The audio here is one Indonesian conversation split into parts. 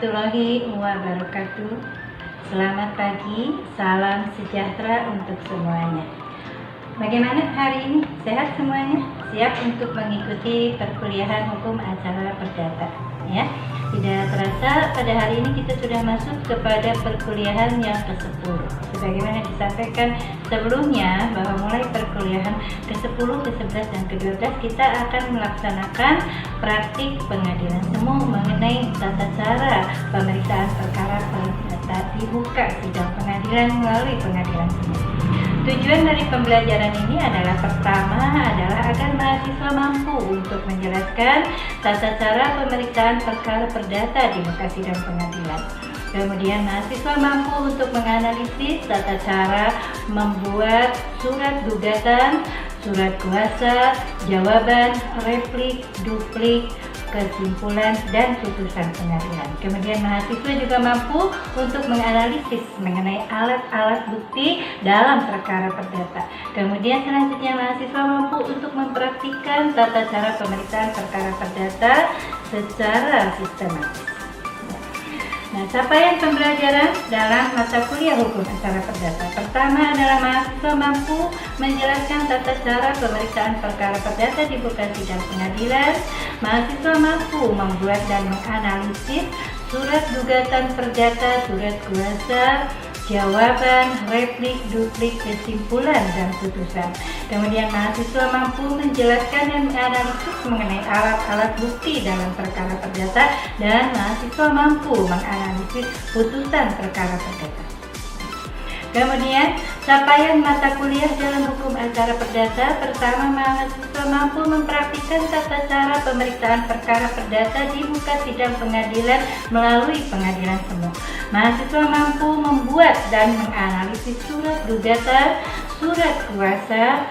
warahmatullahi wabarakatuh. Selamat pagi, salam sejahtera untuk semuanya. Bagaimana hari ini? Sehat semuanya? Siap untuk mengikuti perkuliahan hukum acara perdata? Ya, tidak terasa pada hari ini kita sudah masuk kepada perkuliahan yang ke-10. Sebagaimana disampaikan sebelumnya bahwa mulai perkuliahan ke-10, ke-11, dan ke-12 kita akan melaksanakan praktik pengadilan semu mengenai tata cara pemeriksaan perkara perdata dibuka sidang pengadilan melalui pengadilan semu. Tujuan dari pembelajaran ini adalah pertama adalah agar mahasiswa mampu untuk menjelaskan tata cara pemeriksaan perkara perdata di muka sidang pengadilan. Kemudian mahasiswa mampu untuk menganalisis tata cara membuat surat gugatan, surat kuasa, jawaban, replik, duplik, kesimpulan, dan putusan pengadilan. Kemudian mahasiswa juga mampu untuk menganalisis mengenai alat-alat bukti dalam perkara perdata. Kemudian selanjutnya mahasiswa mampu untuk mempraktikkan tata cara pemeriksaan perkara perdata secara sistematis. Nah, capaian pembelajaran dalam mata kuliah hukum acara perdata. Pertama adalah mahasiswa mampu menjelaskan tata cara pemeriksaan perkara perdata di muka sidang pengadilan. Mahasiswa mampu membuat dan menganalisis surat gugatan perdata, surat kuasa, jawaban, replik, duplik, kesimpulan, dan putusan. Kemudian mahasiswa mampu menjelaskan dan menganalisis mengenai alat-alat bukti dalam perkara perdata, dan mahasiswa mampu menganalisis putusan perkara perdata. Kemudian capaian mata kuliah dalam hukum acara perdata. Pertama, mahasiswa mampu mempraktikkan tata cara pemeriksaan perkara perdata di muka sidang pengadilan melalui pengadilan semu. Mahasiswa mampu membuat dan menganalisis surat gugatan, surat kuasa,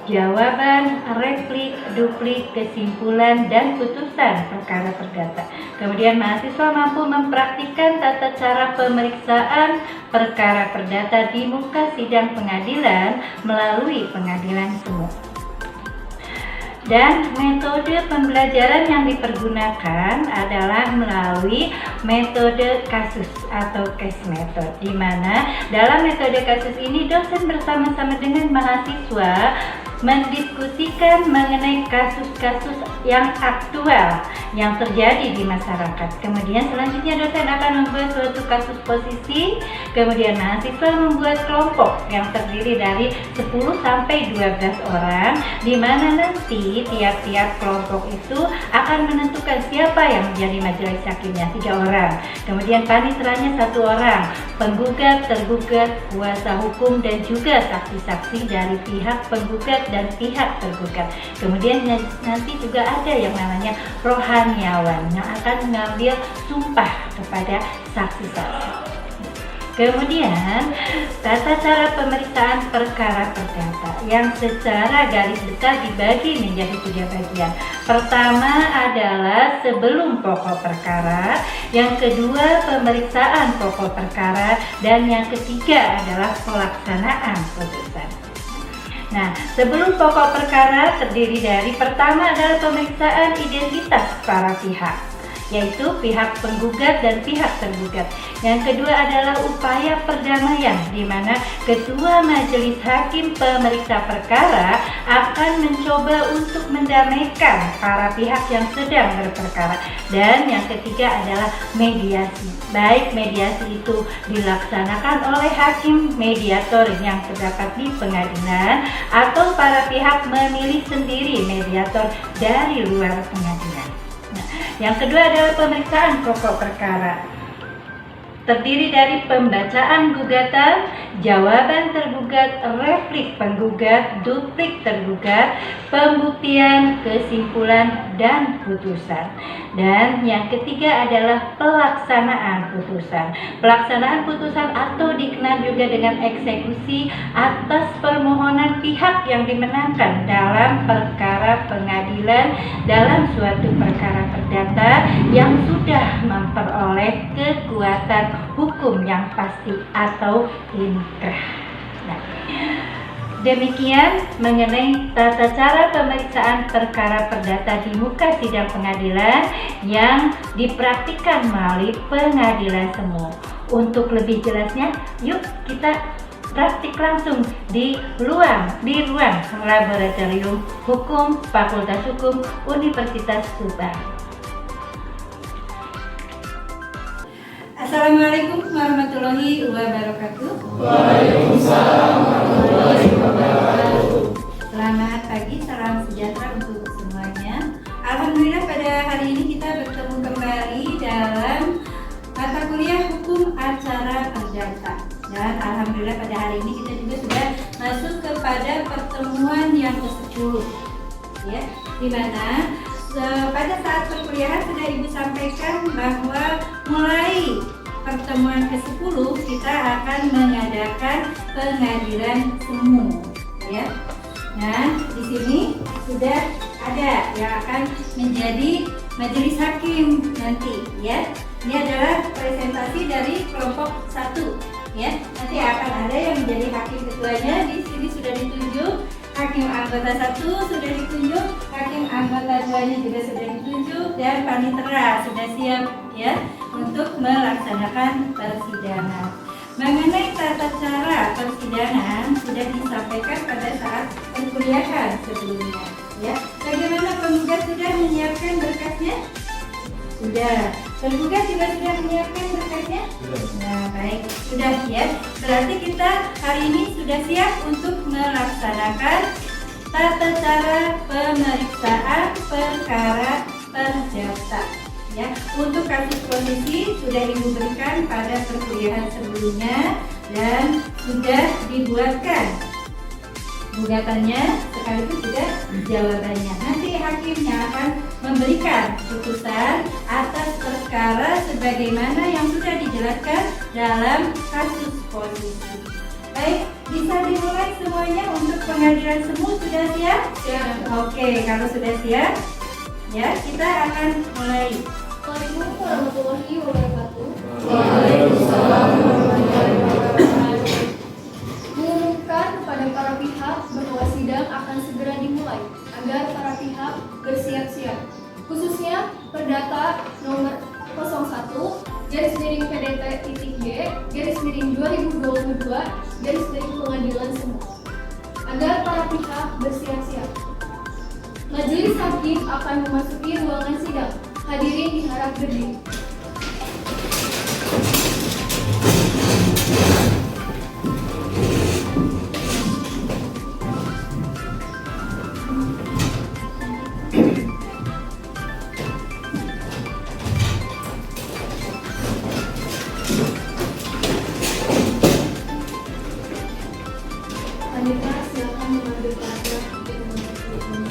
jawaban, replik, duplik, kesimpulan, dan putusan perkara perdata. Kemudian mahasiswa mampu mempraktikkan tata cara pemeriksaan perkara perdata di muka sidang pengadilan melalui pengadilan semu. Dan metode pembelajaran yang dipergunakan adalah melalui metode kasus atau case method, di mana dalam metode kasus ini dosen bersama-sama dengan mahasiswa mendiskusikan mengenai kasus-kasus yang aktual yang terjadi di masyarakat. Kemudian selanjutnya dosen akan membuat suatu kasus posisi, kemudian mahasiswa membuat kelompok yang terdiri dari 10 sampai 12 orang, di mana nanti tiap-tiap kelompok itu akan menentukan siapa yang menjadi majelis hakimnya, 3 orang. Kemudian paniteranya 1 orang, penggugat, tergugat, kuasa hukum, dan juga saksi-saksi dari pihak penggugat dan pihak tergugat. Kemudian nanti juga ada yang namanya rohaniawan yang akan mengambil sumpah kepada saksi-saksi. Kemudian tata cara pemeriksaan perkara perdata yang secara garis besar dibagi menjadi 3 bagian. Pertama adalah sebelum pokok perkara, yang kedua pemeriksaan pokok perkara, dan yang ketiga adalah pelaksanaan putusan. Nah, sebelum pokok perkara terdiri dari pertama adalah pemeriksaan identitas para pihak, yaitu pihak penggugat dan pihak tergugat. Yang kedua adalah upaya perdamaian, di mana ketua majelis hakim pemeriksa perkara akan mencoba untuk mendamaikan para pihak yang sedang berperkara. Dan yang ketiga adalah mediasi. Baik mediasi itu dilaksanakan oleh hakim mediator yang terdapat di pengadilan, atau para pihak memilih sendiri mediator dari luar pengadilan. Yang kedua adalah pemeriksaan pokok perkara. Terdiri dari pembacaan gugatan, jawaban tergugat, replik penggugat, duplik tergugat, pembuktian, kesimpulan, dan putusan. Dan yang ketiga adalah pelaksanaan putusan. Pelaksanaan putusan atau dikenal juga dengan eksekusi atas permohonan pihak yang dimenangkan dalam perkara pengadilan dalam suatu perkara perdata yang sudah memperoleh kekuatan hukum yang pasti atau inkrah. Nah, Demikian mengenai tata cara pemeriksaan perkara perdata di muka sidang pengadilan yang dipraktikkan melalui pengadilan semu. Untuk lebih jelasnya, yuk kita praktik langsung di ruang laboratorium hukum Fakultas Hukum Universitas Subang. Assalamualaikum warahmatullahi wabarakatuh. Waalaikumsalam warahmatullahi wabarakatuh. Selamat pagi, salam sejahtera untuk semuanya. Alhamdulillah pada hari ini kita bertemu kembali dalam mata kuliah hukum acara perdata. Dan alhamdulillah pada hari ini kita juga sudah masuk kepada pertemuan yang ke-10. Ya, di mana pada saat perkuliahan sudah Ibu sampaikan bahwa mulai pertemuan ke-10 kita akan mengadakan pengadilan semu, ya. Nah, di sini sudah ada yang akan menjadi majelis hakim nanti, ya. Ini adalah presentasi dari kelompok 1, ya. Nanti akan ada yang menjadi hakim ketuanya. Di sini sudah ditunjuk. Hakim anggota 1 sudah ditunjuk, hakim anggota 2-nya juga sudah ditunjuk, dan panitera sudah siap, ya, untuk melaksanakan persidangan. Mengenai tata cara persidangan sudah disampaikan pada saat perkuliahan sebelumnya, ya. Bagaimana penggugat sudah menyiapkan berkasnya? Sudah. Penggugat juga sudah menyiapkan berkasnya? Nah, baik, sudah ya. Berarti kita hari ini sudah siap untuk melaksanakan tata cara pemeriksaan perkara perdata. Ya, untuk kasus posisi sudah Ibu berikan pada perkuliahan sebelumnya dan sudah dibuatkan gugatannya sekaligus juga jawabannya. Nanti hakimnya akan memberikan putusan atas perkara sebagaimana yang sudah dijelaskan dalam kasus posisi. Baik, bisa dimulai semuanya untuk pengadilan semu. Sudah siap? Siap. Oke, kalau sudah siap, ya kita akan mulai. Assalamualaikum warahmatullahi wabarakatuh. Waalaikumsalam warahmatullahi wabarakatuh. Mengumumkan kepada para pihak bahwa sidang akan segera dimulai agar para pihak bersiap-siap. Khususnya perdata nomor 01-PDT.G/2022 agar para pihak bersiap-siap. Majelis hakim akan memasuki ruangan sidang. Hadirin diharap berdiri. Panitera, silakan mengambil paragraf untuk memasuki ruangan.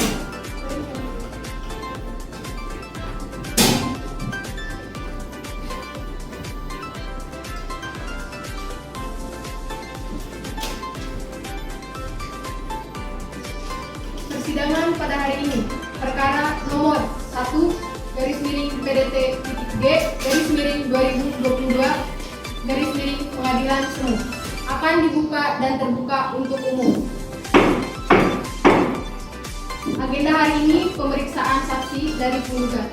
Persidangan pada hari ini, perkara nomor 1-PDT.G/2022 semu akan dibuka dan terbuka untuk umum. Agenda hari ini pemeriksaan saksi dari penggugat.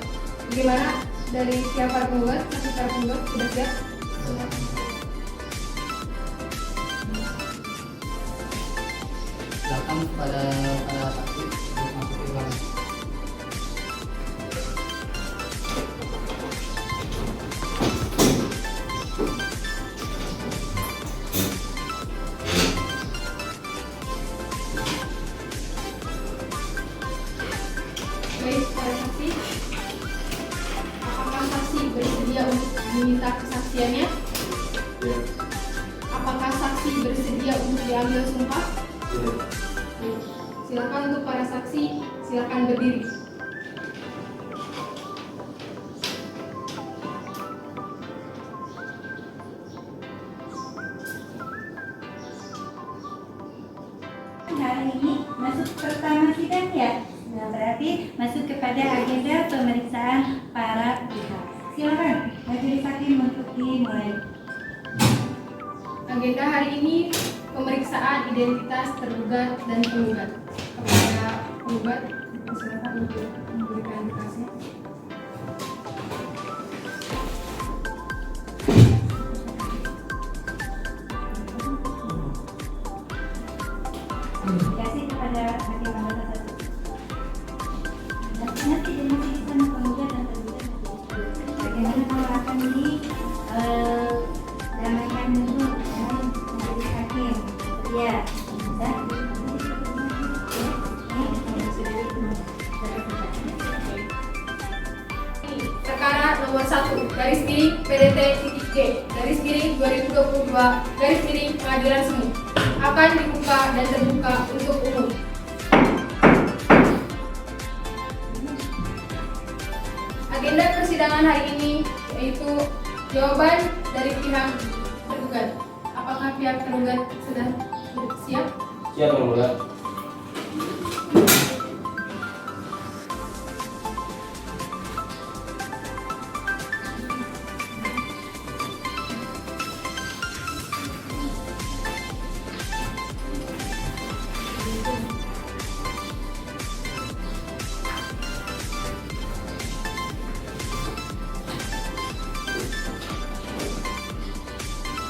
Bagaimana dari siapa penggugat? Saksi para penggugat sudah siap? Silakan pada saksi untuk masuk ke ruangan. Baik, para saksi, apakah saksi bersedia untuk diminta kesaksiannya? Apakah saksi bersedia untuk diambil sumpah? Silakan untuk para saksi, silakan berdiri. Hari ini masuk pertama sidang, ya. Nah, berarti masuk kepada agenda pemeriksaan para pihak. Silakan majelis hakim untuk dimulai. Agenda hari ini pemeriksaan identitas tergugat dan penggugat. Kepada penggugat, silakan untuk memberikan berkasnya. Kasih kepada hakim anggota satu. Nanti dimulai sama penggugat dan tergugat. Bagaimana kalau akan damaikan dulu dengan menjadi hakim? Ya, bisa. Perkara nomor 1 garis miring PDT.G garis miring 2022 garis miring Pengadilan Semu akan dibuka dan terbuka untuk umum. Agenda persidangan hari ini yaitu jawaban dari pihak tergugat. Apakah pihak tergugat sudah siap? Siap, penggugat.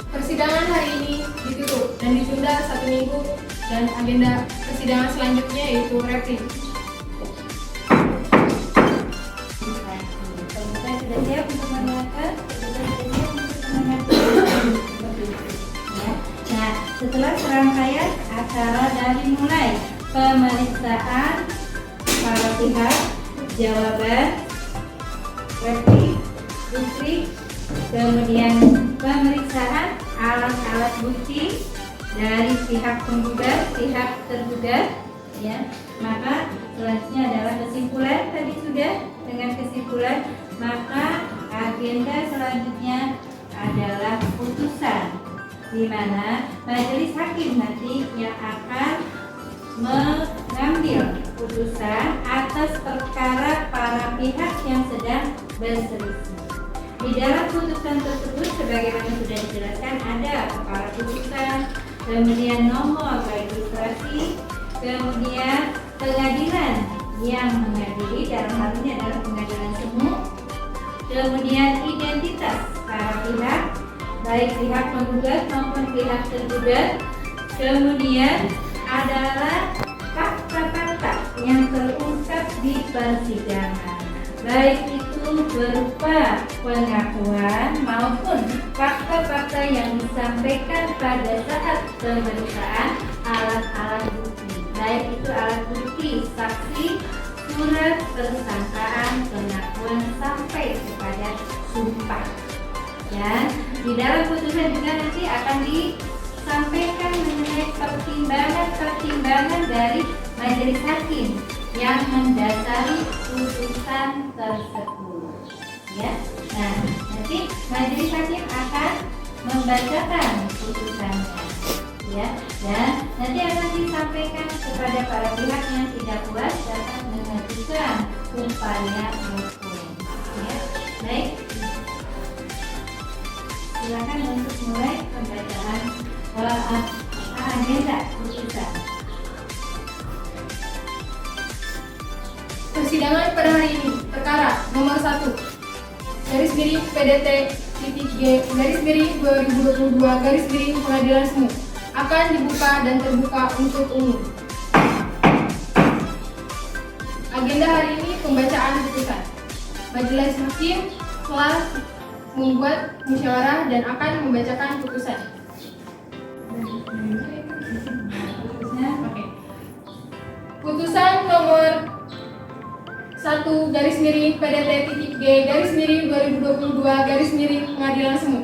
Persidangan hari ini ditutup dan ditunda 1 minggu dan agenda persidangan selanjutnya yaitu replik. Penggugat sudah siap untuk mendengarkan, tergugat sudah siap untuk mendengarkan. Ya. Nah, setelah serangkaian acara dari mulai pemeriksaan para pihak, jawaban, replik, duplik, kemudian pemeriksaan alat-alat bukti dari pihak penggugat, pihak tergugat, ya. Maka selanjutnya adalah kesimpulan. Tadi sudah dengan kesimpulan, maka agenda selanjutnya adalah putusan, di mana majelis hakim nanti yang akan mengambil putusan atas perkara para pihak yang sedang berselisih. Di dalam putusan tersebut sebagaimana sudah dijelaskan ada perkara putusan, kemudian nomor registrasi, kemudian pengadilan yang mengadili, dalam hal ini adalah pengadilan semu, kemudian identitas para pihak, baik pihak penggugat maupun pihak tergugat, kemudian adalah fakta-fakta yang terungkap di persidangan, baik itu berupa pengakuan maupun fakta-fakta yang disampaikan pada saat pemeriksaan alat-alat bukti, baik itu alat bukti, saksi, surat persangkaan, pengakuan sampai kepada sumpah. Ya, di dalam putusan juga nanti akan disampaikan mengenai pertimbangan-pertimbangan dari majelis hakim yang mendasari putusan tersebut. Ya, nah nanti majelis hakim akan membacakan putusannya, ya, dan nanti akan disampaikan kepada para pihak yang tidak puas dapat mengajukan upaya hukum. Ya, baik. Silakan untuk mulai pembacaan agenda putusan. Persidangan pada hari ini, perkara nomor 1 garis miring PDT.G garis miring 2022 garis miring Pengadilan Semu akan dibuka dan terbuka untuk umum. Agenda hari ini pembacaan putusan. Majelis hakim telah membuat musyawarah dan akan membacakan putusan. Oke. Putusan nomor 1 garis miring PDT.G garis miring 2022 garis miring Pengadilan Semu.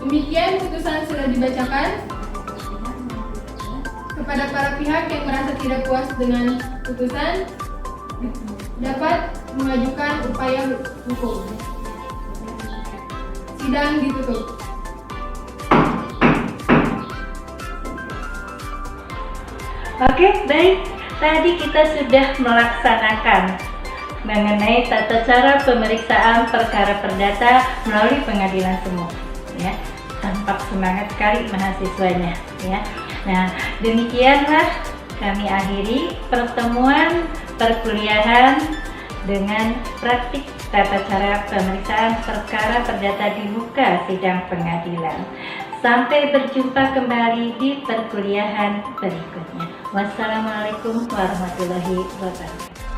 Demikian putusan sudah dibacakan. Kepada para pihak yang merasa tidak puas dengan putusan dapat mengajukan upaya hukum. Sidang ditutup. Oke, baik. Tadi kita sudah melaksanakan mengenai tata cara pemeriksaan perkara perdata melalui pengadilan semu. Ya, tampak semangat sekali mahasiswanya. Ya, nah demikianlah kami akhiri pertemuan perkuliahan dengan praktik tata cara pemeriksaan perkara perdata di muka sidang pengadilan. Sampai berjumpa kembali di perkuliahan berikutnya. Wassalamualaikum warahmatullahi wabarakatuh.